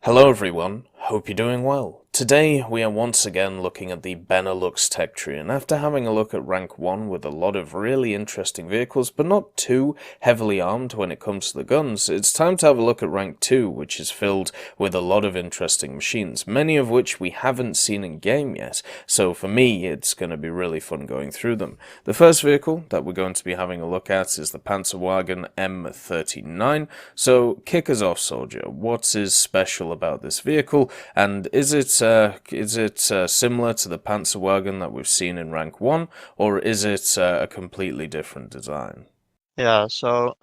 Hello everyone, hope you're doing well. Today we are once again looking at the BeNeLux tech tree, and after having a look at rank 1 with a lot of really interesting vehicles but not too heavily armed when it comes to the guns, it's time to have a look at rank 2, which is filled with a lot of interesting machines, many of which we haven't seen in game yet, so for me it's going to be really fun going through them. The first vehicle that we're going to be having a look at is the Panzer Wagon M39, so kick us off, soldier. What is special about this vehicle, and is it similar to the Panzer Wagon that we've seen in rank 1, or is it a completely different design? Yeah, so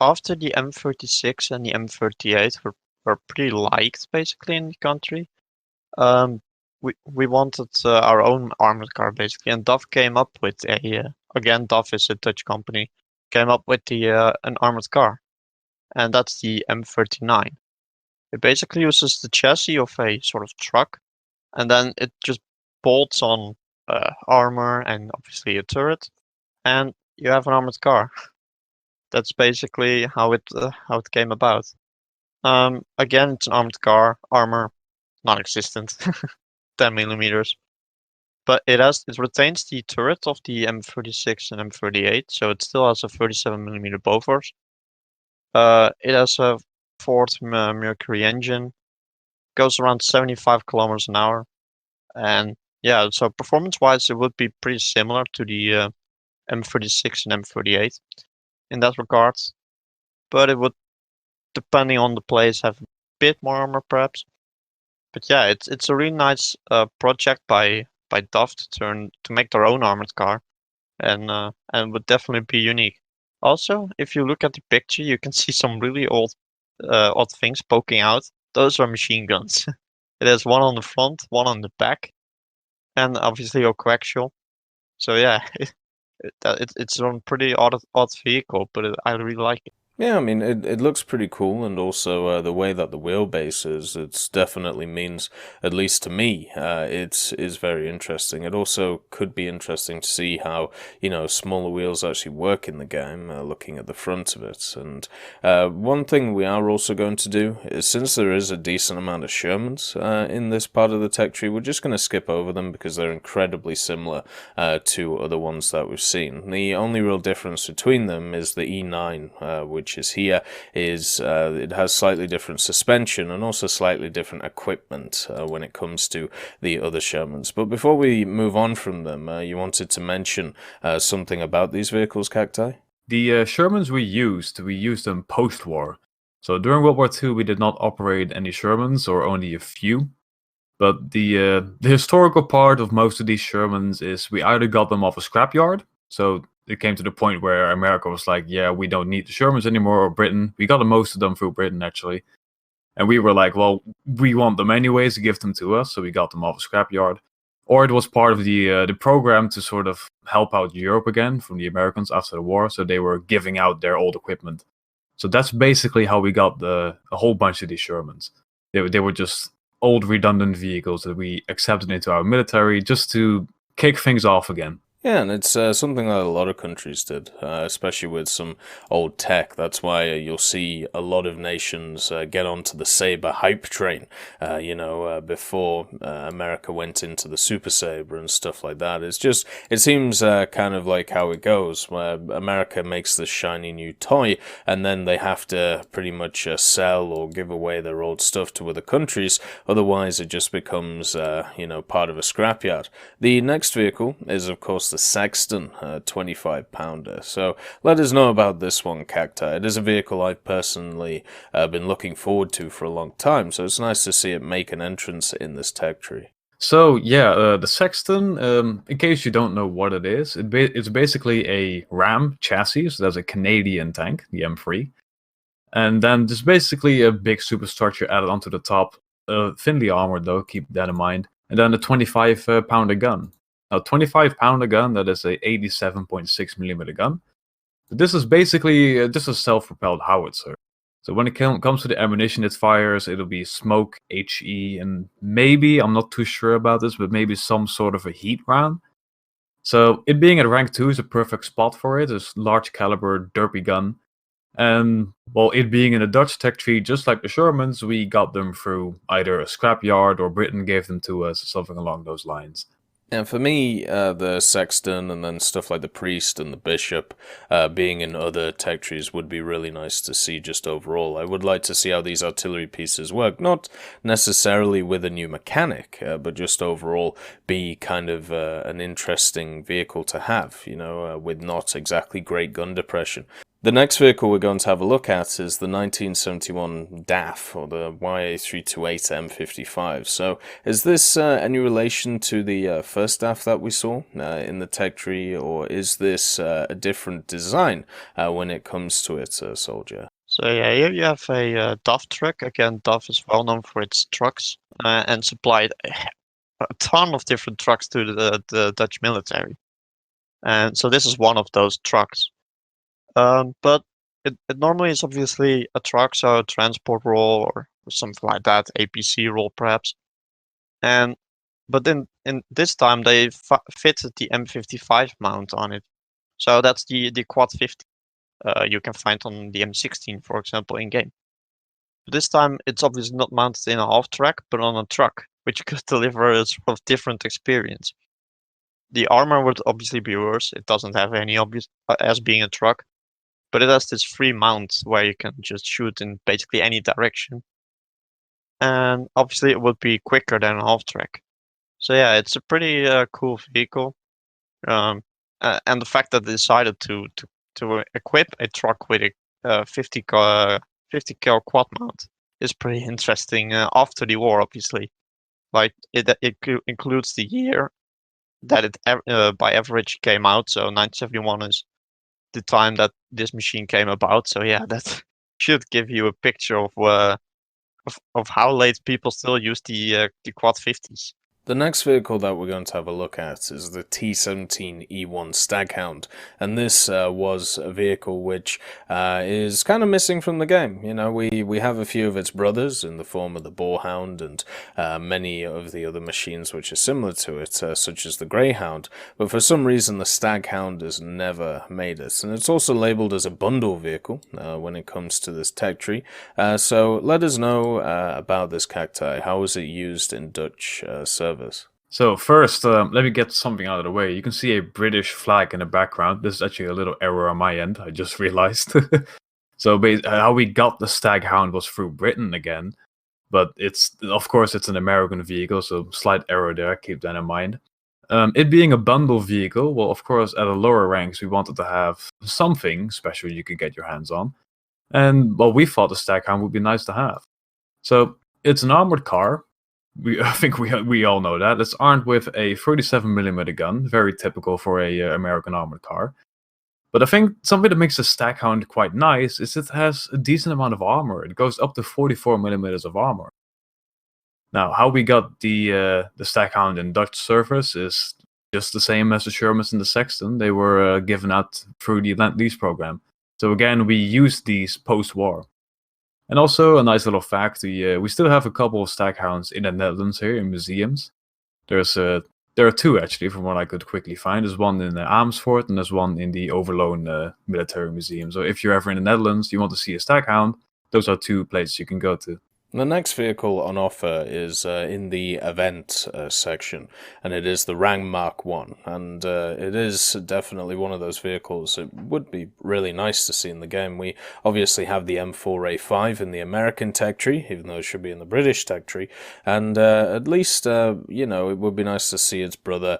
after the M36 and the M38 were pretty liked basically in the country, we wanted our own armored car basically, and DAF came up with again, DAF is a Dutch company, came up with an armored car, and that's the M39. It basically uses the chassis of a sort of truck, and then it just bolts on armor and obviously a turret, and you have an armored car. That's basically how it came about. Again, it's an armored car, armor non-existent, 10 millimeters, but it retains the turret of the M36 and M38, so it still has a 37 millimeter Bofors. It has a Ford Mercury engine, goes around 75 kilometers an hour, and yeah, so performance-wise, it would be pretty similar to the M36 and M38 in that regard, but it would, depending on the place, have a bit more armor perhaps. But yeah, it's a really nice project by DAF to make their own armored car, and would definitely be unique. Also, if you look at the picture, you can see some really odd things poking out. Those are machine guns. It has one on the front, one on the back, and obviously a coaxial. So yeah, it's a pretty odd vehicle, but I really like it. Yeah, I mean, it looks pretty cool, and also the way that the wheelbase is, it definitely means, at least to me, it is very interesting. It also could be interesting to see how, smaller wheels actually work in the game, looking at the front of it. And one thing we are also going to do is, since there is a decent amount of Shermans in this part of the tech tree, we're just going to skip over them because they're incredibly similar to other ones that we've seen. The only real difference between them is the E9, which is here, it has slightly different suspension and also slightly different equipment when it comes to the other Shermans. But before we move on from them, you wanted to mention something about these vehicles, Cacti? The Shermans we used them post-war. So during World War II, we did not operate any Shermans, or only a few. But the historical part of most of these Shermans is we either got them off a scrapyard, so it came to the point where America was like, yeah, we don't need the Shermans anymore, or Britain. We got most of them through Britain, actually. And we were like, well, we want them anyways, to give them to us, so we got them off a scrapyard. Or it was part of the program to sort of help out Europe again from the Americans after the war, so they were giving out their old equipment. So that's basically how we got a whole bunch of these Shermans. They were just old redundant vehicles that we accepted into our military just to kick things off again. Yeah, and it's something that a lot of countries did, especially with some old tech. That's why you'll see a lot of nations get onto the Sabre hype train, before America went into the Super Sabre and stuff like that. It seems kind of like how it goes, where America makes this shiny new toy, and then they have to pretty much sell or give away their old stuff to other countries, otherwise it just becomes, part of a scrapyard. The next vehicle is, of course, the Sexton 25-pounder. So let us know about this one, Cacti. It is a vehicle I've personally been looking forward to for a long time, so it's nice to see it make an entrance in this tech tree. So yeah, the Sexton, in case you don't know what it is, it's basically a Ram chassis, so that's a Canadian tank, the M3. And then there's basically a big superstructure added onto the top, thinly armored though, keep that in mind, and then a 25-pounder gun. Now, 25-pounder gun, that is a 87.6 millimeter gun. This is basically just a self-propelled howitzer. So when it comes to the ammunition it fires, it'll be smoke, HE, and maybe, I'm not too sure about this, but maybe some sort of a heat round. So it being at rank 2 is a perfect spot for it. It's a large caliber, derpy gun. And well, it being in a Dutch tech tree, just like the Shermans, we got them through either a scrapyard or Britain gave them to us, something along those lines. And for me, the Sexton and then stuff like the Priest and the Bishop being in other tech trees would be really nice to see just overall. I would like to see how these artillery pieces work, not necessarily with a new mechanic, but just overall be kind of an interesting vehicle to have, with not exactly great gun depression. The next vehicle we're going to have a look at is the 1971 DAF, or the YA328 M55. So, is this any relation to the first DAF that we saw in the tech tree, or is this a different design when it comes to it, Soldier? So yeah, here you have a DAF truck. Again, DAF is well known for its trucks and supplied a ton of different trucks to the Dutch military. And so this is one of those trucks. But it normally is obviously a truck, so a transport role or something like that, APC role perhaps. But then in this time they fitted the M55 mount on it. So that's the quad 50 you can find on the M16, for example, in game. But this time it's obviously not mounted in a half track, but on a truck, which could deliver a sort of different experience. The armor would obviously be worse. It doesn't have any obvious as being a truck. But it has this free mount where you can just shoot in basically any direction. And obviously it would be quicker than a half track. So yeah, it's a pretty cool vehicle. And the fact that they decided to equip a truck with a 50 cal quad mount is pretty interesting after the war, obviously. Like it includes the year that it by average came out. So 1971 is the time that this machine came about. So yeah, that should give you a picture of how late people still use the quad 50s. The next vehicle that we're going to have a look at is the T-17E1 Staghound, and this was a vehicle which is kind of missing from the game. We have a few of its brothers in the form of the Boarhound and many of the other machines which are similar to it, such as the Greyhound, but for some reason the Staghound has never made it, and it's also labelled as a bundle vehicle when it comes to this tech tree. So let us know about this cacti. How is it used in Dutch service? So first, let me get something out of the way. You can see a British flag in the background. This is actually a little error on my end, I just realized. So how we got the Staghound was through Britain again. But of course it's an American vehicle, so slight error there, keep that in mind. It being a bundle vehicle, well, of course, at the lower ranks, we wanted to have something special you could get your hands on. And, well, we thought the Staghound would be nice to have. So it's an armored car. I think we all know that. It's armed with a 37mm gun, very typical for a American armored car. But I think something that makes the Staghound quite nice is it has a decent amount of armor. It goes up to 44mm of armor. Now, how we got the Staghound in Dutch service is just the same as the Shermans and the Sexton. They were given out through the Lend-Lease program. So again, we used these post-war. And also, a nice little fact, we still have a couple of Staghounds in the Netherlands here in museums. There are two, actually, from what I could quickly find. There's one in Amersfoort, and there's one in the Overloon Military Museum. So if you're ever in the Netherlands, you want to see a Staghound, those are two places you can go to. The next vehicle on offer is in the event section, and it is the Rang Mark 1, and it is definitely one of those vehicles it would be really nice to see in the game. We obviously have the M4A5 in the American tech tree, even though it should be in the British tech tree, and at least, it would be nice to see its brother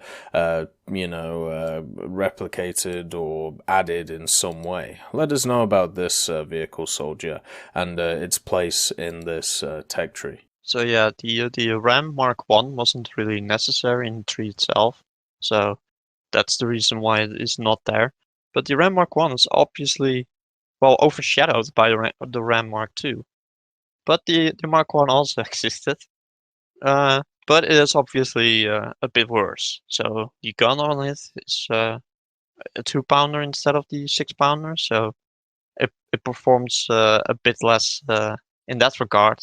replicated or added in some way. Let us know about this vehicle, Soldier, and its place in this tech tree. So yeah, the Ram Mark 1 wasn't really necessary in the tree itself, so that's the reason why it is not there. But the Ram Mark 1 is obviously, well, overshadowed by the Ram Mark 2. But the Mark 1 also existed. But it is obviously a bit worse. So the gun on it is a 2-pounder instead of the 6-pounder, so it performs a bit less in that regard.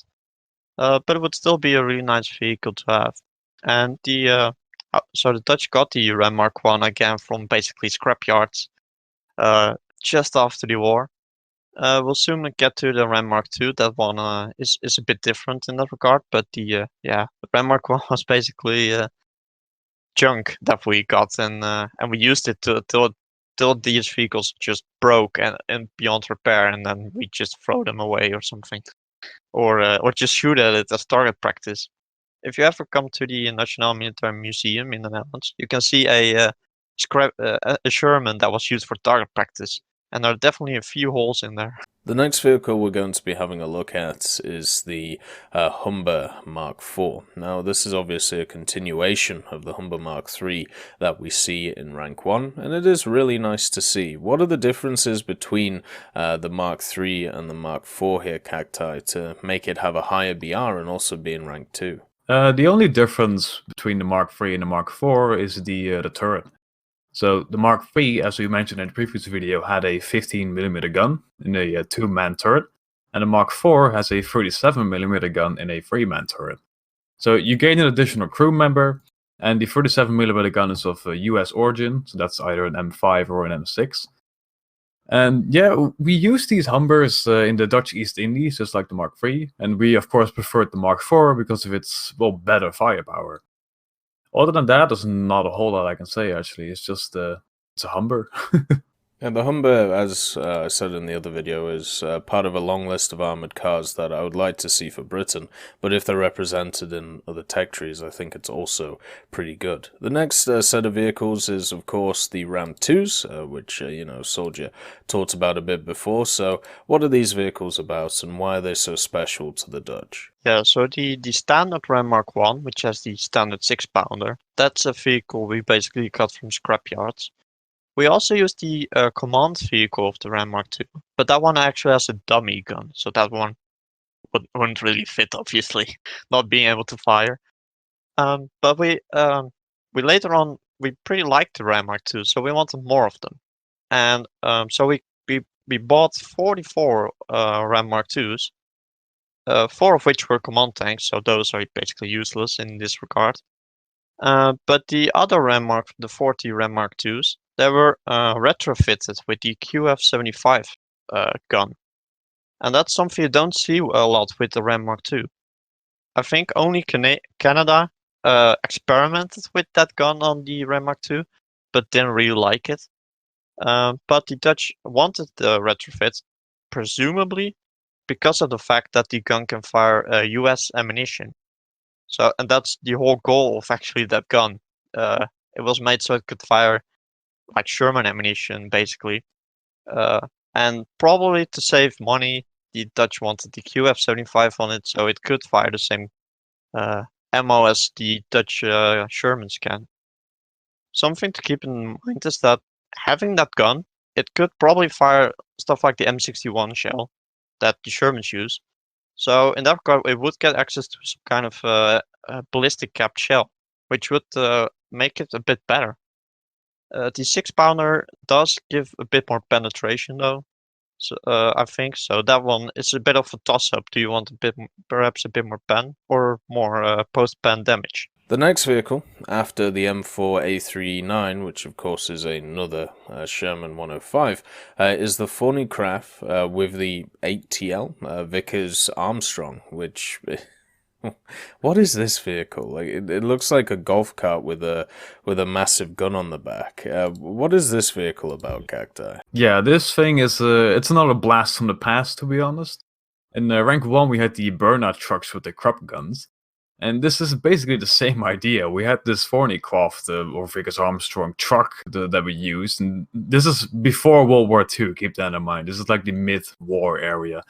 But it would still be a really nice vehicle to have. And so the Dutch got the Ram Mark 1 again from basically scrapyards just after the war. We'll soon get to the Ram Mark II. That one is a bit different in that regard, but the Ram Mark I was basically junk that we got, and we used it till these vehicles just broke and beyond repair, and then we just throw them away or something, or just shoot at it as target practice. If you ever come to the Nationaal Militaire Museum in the Netherlands, you can see a Sherman that was used for target practice, and there are definitely a few holes in there. The next vehicle we're going to be having a look at is the Humber Mark IV. Now, this is obviously a continuation of the Humber Mark III that we see in Rank 1, and it is really nice to see. What are the differences between the Mark III and the Mark IV here, Cacti, to make it have a higher BR and also be in Rank 2? The only difference between the Mark III and the Mark IV is the turret. So the Mark III, as we mentioned in the previous video, had a 15mm gun in a 2-man turret, and the Mark IV has a 37mm gun in a 3-man turret. So you gain an additional crew member, and the 37mm gun is of US origin, so that's either an M5 or an M6. And yeah, we use these Humbers in the Dutch East Indies, just like the Mark III, and we of course preferred the Mark IV because of its, well, better firepower. Other than that, there's not a whole lot I can say, actually. It's just, it's a Humber. And the Humber, as I said in the other video, is part of a long list of armoured cars that I would like to see for Britain, but if they're represented in other tech trees, I think it's also pretty good. The next set of vehicles is, of course, the Ram 2s, which, Soldier talked about a bit before. So what are these vehicles about, and why are they so special to the Dutch? Yeah, so the standard Ram Mark I, which has the standard 6-pounder, that's a vehicle we basically got from scrapyards. We also use the command vehicle of the Ram Mark II, but that one actually has a dummy gun, so that one wouldn't really fit, obviously, not being able to fire. But we later on, we pretty liked the Ram Mark II, so we wanted more of them. And so we bought 44 Ram Mark IIs, 4 of which were command tanks, so those are basically useless in this regard. But the other the 40 Ram Mark IIs, they were retrofitted with the QF75 gun. And that's something you don't see a lot with the Ram Mark II. I think only Canada experimented with that gun on the Ram Mark II, but didn't really like it. But the Dutch wanted the retrofit, presumably because of the fact that the gun can fire US ammunition. So, and that's the whole goal of actually that gun. It was made so it could fire like Sherman ammunition, basically. And probably to save money, the Dutch wanted the QF75 on it, so it could fire the same ammo as the Dutch Shermans can. Something to keep in mind is that having that gun, it could probably fire stuff like the M61 shell that the Shermans use. So in that regard, it would get access to some kind of ballistic capped shell, which would make it a bit better. The 6-pounder does give a bit more penetration, though. So I think so. That one is a bit of a toss-up. Do you want perhaps a bit more pen or more post-pen damage? The next vehicle, after the M4A39, which of course is another Sherman 105, is the Thornycraft with the 8TL Vickers-Armstrong, which... What is this vehicle? Like, it looks like a golf cart with a massive gun on the back. What is this vehicle about, Cacti? Yeah, this thing is it's another blast from the past, to be honest. In rank 1 we had the burnout trucks with the crop guns, and this is basically the same idea. We had this Thornycraft or Vickers-Armstrong truck that we used, and this is before World War II, keep that in mind. This is like the mid-war area.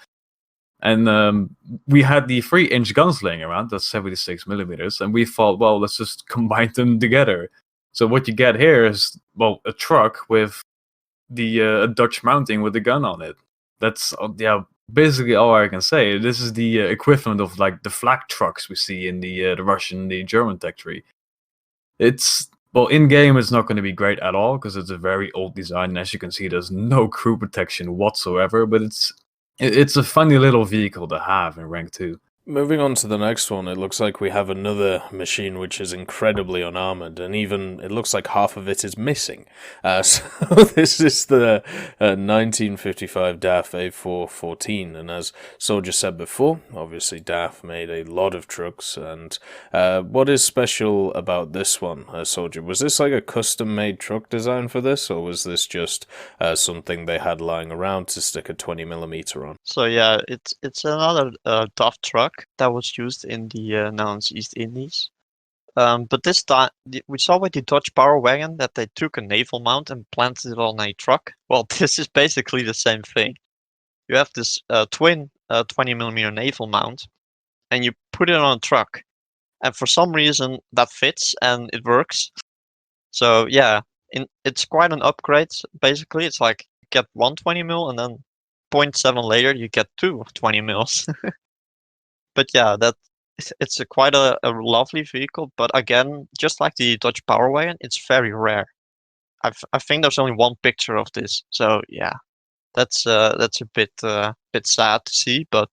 And we had the 3-inch guns laying around, that's 76mm, and we thought, well, let's just combine them together. So what you get here is, well, a truck with the Dutch mounting with the gun on it. That's, basically all I can say. This is the equivalent of like the flak trucks we see in the Russian, the German tech tree. It's, well, in-game it's not going to be great at all, because it's a very old design, and as you can see, there's no crew protection whatsoever, but it's a funny little vehicle to have in rank 2. Moving on to the next one, it looks like we have another machine which is incredibly unarmored, and even it looks like half of it is missing. So this is the 1955 DAF A414, and as Soldier said before, obviously DAF made a lot of trucks, and what is special about this one, Soldier? Was this like a custom-made truck design for this, or was this just something they had lying around to stick a 20mm on? So yeah, it's another DAF truck that was used in the Netherlands East Indies. But this time we saw with the Dodge Power Wagon that they took a naval mount and planted it on a truck. Well, this is basically the same thing. You have this twin 20mm naval mount, and you put it on a truck, and for some reason that fits and it works. So yeah, it's quite an upgrade. Basically, it's like you get one 20mm and then 0.7 later you get two 20mm. But yeah, it's quite a lovely vehicle. But again, just like the Dodge Power Wagon, it's very rare. I think there's only one picture of this. So yeah, that's a bit sad to see, but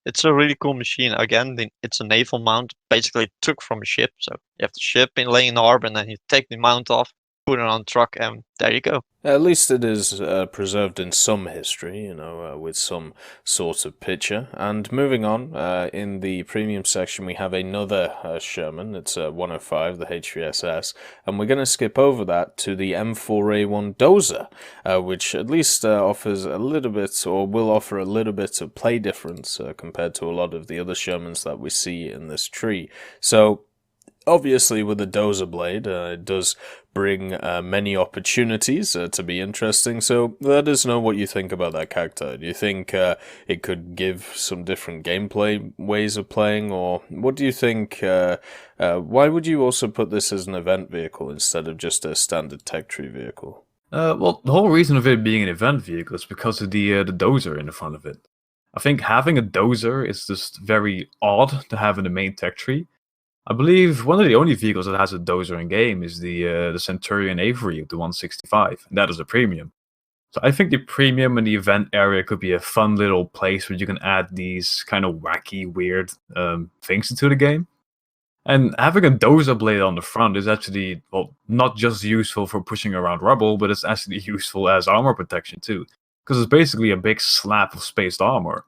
it's a really cool machine. Again, it's a naval mount, basically took from a ship. So you have the ship laying in the harbor, and then you take the mount off, put it on a truck, and there you go. At least it is preserved in some history, with some sort of picture. And moving on, in the premium section, we have another Sherman. It's a 105, the HVSS, and we're going to skip over that to the M4A1 Dozer, which at least offers a little bit, or will offer a little bit of play difference compared to a lot of the other Shermans that we see in this tree. So, obviously, with the Dozer blade, it does bring many opportunities to be interesting. So let us know what you think about that character. Do you think it could give some different gameplay ways of playing, or what do you think? Why would you also put this as an event vehicle instead of just a standard tech tree vehicle? Well, the whole reason of it being an event vehicle is because of the Dozer in the front of it. I think having a Dozer is just very odd to have in the main tech tree. I believe one of the only vehicles that has a Dozer in game is the Centurion Avery of the 165, and that is a premium. So I think the premium and the event area could be a fun little place where you can add these kind of wacky, weird things into the game. And having a Dozer blade on the front is actually, well, not just useful for pushing around rubble, but it's actually useful as armor protection too, because it's basically a big slab of spaced armor.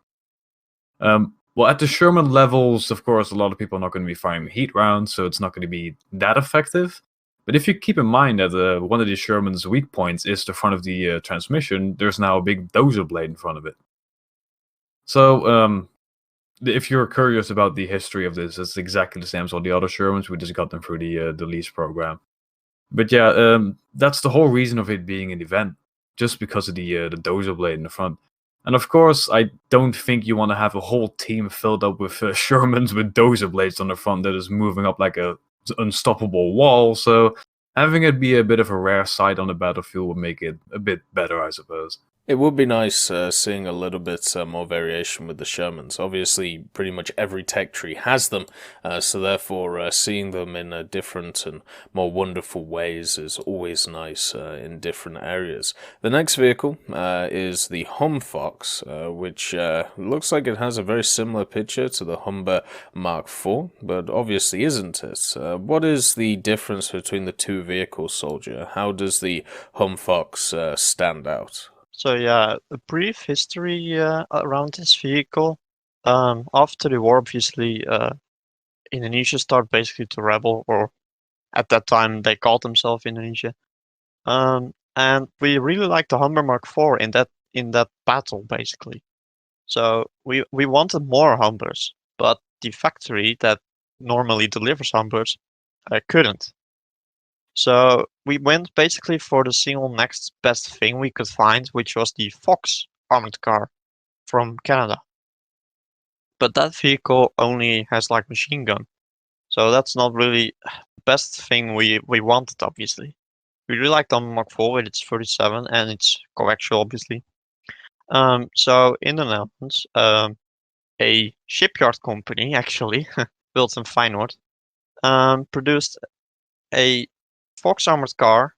Well, at the Sherman levels, of course, a lot of people are not going to be firing heat rounds, so it's not going to be that effective. But if you keep in mind that one of the Sherman's weak points is the front of the transmission, there's now a big Dozer blade in front of it. So, if you're curious about the history of this, it's exactly the same as all the other Shermans. We just got them through the lease program. But yeah, that's the whole reason of it being an event, just because of the Dozer blade in the front. And of course, I don't think you want to have a whole team filled up with Shermans with Dozer blades on the front that is moving up like a unstoppable wall. So having it be a bit of a rare sight on the battlefield would make it a bit better, I suppose. It would be nice seeing a little bit more variation with the Shermans. Obviously, pretty much every tech tree has them, so therefore seeing them in different and more wonderful ways is always nice in different areas. The next vehicle is the Humber Fox, which looks like it has a very similar picture to the Humber Mark IV, but obviously isn't it? What is the difference between the two vehicles, Soldier? How does the Humber Fox stand out? So yeah, a brief history around this vehicle. After the war, obviously, Indonesia started basically to rebel, or at that time they called themselves Indonesia. And we really liked the Humber Mark IV in that battle, basically. So we wanted more Humbers, but the factory that normally delivers Humbers couldn't. So we went basically for the single next best thing we could find, which was the Fox armored car from Canada. But that vehicle only has like machine gun. So that's not really the best thing we wanted, obviously. We really liked the Mark IV with its 37 and it's coaxial, obviously. So in the Netherlands, a shipyard company actually built in Feyenoord, produced a Fox armored car,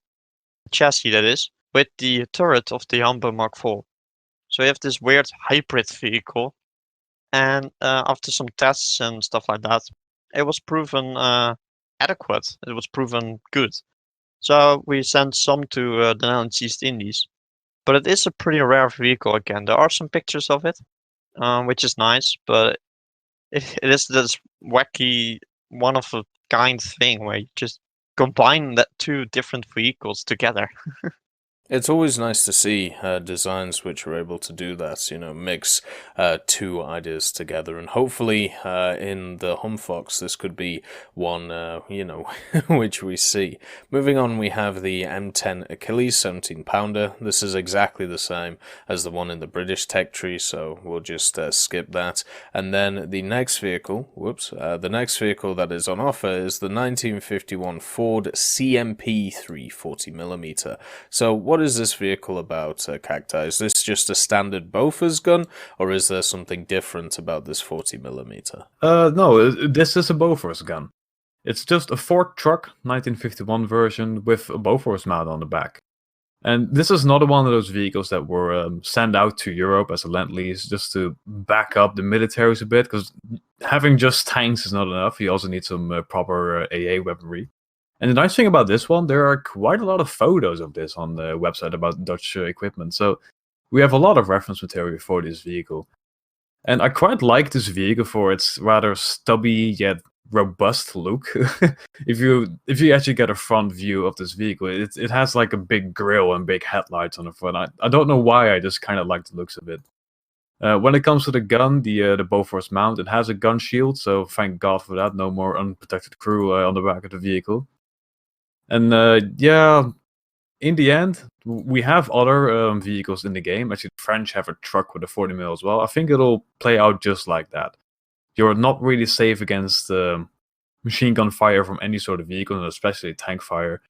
chassis that is, with the turret of the Humber Mark IV. So you have this weird hybrid vehicle, And after some tests and stuff like that, it was proven adequate. It was proven good. So we sent some to the Netherlands East Indies. But it is a pretty rare vehicle again. There are some pictures of it, which is nice, but it is this wacky, one of a kind thing where you just combine that two different vehicles together. It's always nice to see designs which are able to do that, you know, mix two ideas together. And hopefully in the Humber Fox, this could be one, you know, which we see. Moving on, we have the M10 Achilles 17-pounder. This is exactly the same as the one in the British tech tree, so we'll just skip that. And then the next vehicle, the next vehicle that is on offer is the 1951 Ford CMP 340mm. So what is this vehicle about, Cacti? Is this just a standard Bofors gun, or is there something different about this 40mm? No, this is a Bofors gun. It's just a Ford truck, 1951 version, with a Bofors mount on the back. And this is another one of those vehicles that were sent out to Europe as a Lend-Lease just to back up the militaries a bit, because having just tanks is not enough. You also need some proper AA weaponry. And the nice thing about this one, there are quite a lot of photos of this on the website about Dutch equipment. So we have a lot of reference material for this vehicle. And I quite like this vehicle for its rather stubby yet robust look. If you actually get a front view of this vehicle, it has like a big grille and big headlights on the front. I don't know why, I just kind of like the looks of it. When it comes to the gun, the Bofors mount, it has a gun shield, so thank God for that. No more unprotected crew on the back of the vehicle. And yeah, in the end, we have other vehicles in the game. Actually, the French have a truck with a 40mm as well. I think it'll play out just like that. You're not really safe against machine gun fire from any sort of vehicle, and especially tank fire.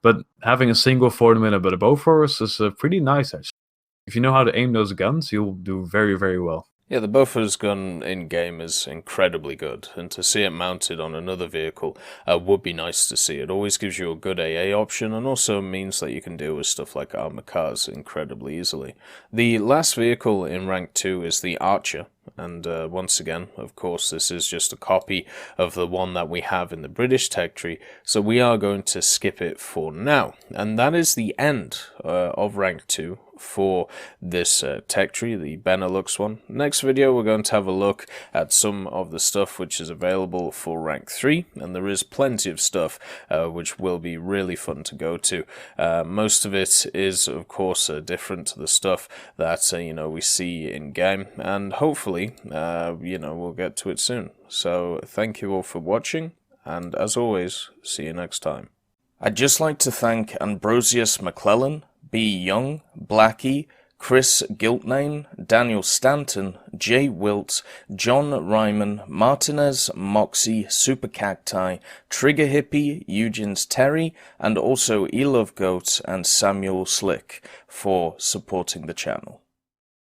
But having a single 40mm but a Bofors is pretty nice, actually. If you know how to aim those guns, you'll do very, very well. Yeah, the Bofors gun in-game is incredibly good, and to see it mounted on another vehicle would be nice to see. It always gives you a good AA option, and also means that you can deal with stuff like armored cars incredibly easily. The last vehicle in Rank 2 is the Archer, and once again, of course, this is just a copy of the one that we have in the British tech tree, so we are going to skip it for now. And that is the end of Rank 2 for this tech tree, the BeNeLux one. Next video, we're going to have a look at some of the stuff which is available for Rank 3, and there is plenty of stuff which will be really fun to go to. Most of it is, of course, different to the stuff that you know, we see in game, and hopefully you know, we'll get to it soon. So thank you all for watching, and as always, see you next time. I'd just like to thank Ambrosius McClellan, B. Young, Blackie, Chris Giltname, Daniel Stanton, Jay Wilt, John Ryman, Martinez, Moxie, Super Cacti, Trigger Hippie, Eugens Terry, and also Elove Goat and Samuel Slick for supporting the channel.